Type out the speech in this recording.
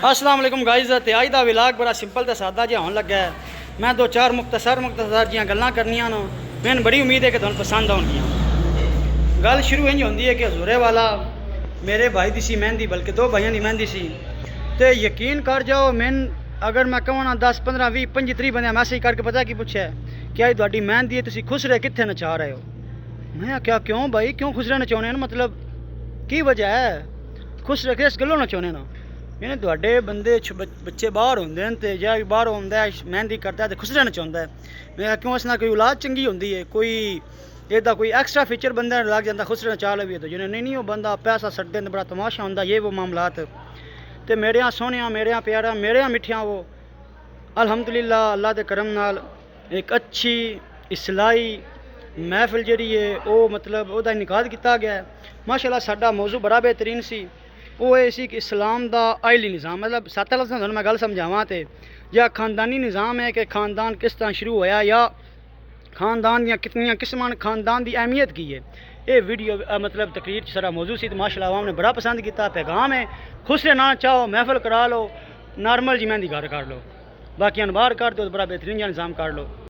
अस्सलाम वालेकुम गाइज़। ते अज दा विलाग बड़ा सिंपल ते सादा जिहा होन लगा है। मैं दो चार मुख्तसर जियां गल्लां करनियां न। मैनूं बड़ी उम्मीद है कि तुहानूं पसंद आउणगियां। गल शुरू इंज होंदी है कि हजूरे वाला मेरे भाई दी सी मेहंदी, बल्कि दो भाइयों की मेहंदी सी। ते यकीन कर जाओ, अगर मैं कहवां ना 10 15 20 25 30 बंदे मैसेज करके पता की पूछा कि अज तुहाडी मेहंदी है, तुसीं खुश रहे कित्थे नचा रहे हो। मैं क्या क्यों भाई, क्यों खुश रहना चाहुंदे न, मतलब की वजह है, खुश रखे इस गल्लों ना चाहुंदे ना। यानी तुहाडे बंदे बच्चे बाहर होंदे न ते जे बाहर होंदा है मेहंदी करता है तो खुश रहना चाहुंदा है। मैं क्यों इस नाल कोई औलाद चंगी होंदी है, कोई एदा कोई एक्स्ट्रा फीचर बंदा लग जाता खुश रहना चाह लवे तो जिन्हें नहीं वो बंदा पैसा सट्टे बड़ा तमाशा होंदा ये वो मामलात। तो मेरे यहाँ सोहनिया, मेरे यहाँ प्यारा, मेरे यहाँ मिठिया, वो अल्हम्दुलिल्लाह अल्लाह के करम नाल एक अच्छी इसलाई महफिल जी है वो मतलब वह इनकाद किया गया है। माशाअल्लाह साडा मौजू बड़ा बेहतरीन सी। वो ये सी कि इस्लाम का आइली निज़ाम, मतलब 7 लफ्ज़ में मैं गल समझावां तो या खानदानी निज़ाम है कि खानदान किस तरह शुरू होया या खानदान दियाँ कितनियाँ किस्मां, खानदान की अहमियत की है। ये वीडियो मतलब तकरीर सारा मौजू सी। तो माशाअल्लाह आवाम ने बड़ा पसंद किया। पैगाम है खुश रहना चाहो महफिल करा लो, नॉर्मल जी मेहंदी घर कर लो, बाकी बाहर कर दो तो बड़ा बेहतरीन जहा निज़ाम कर लो।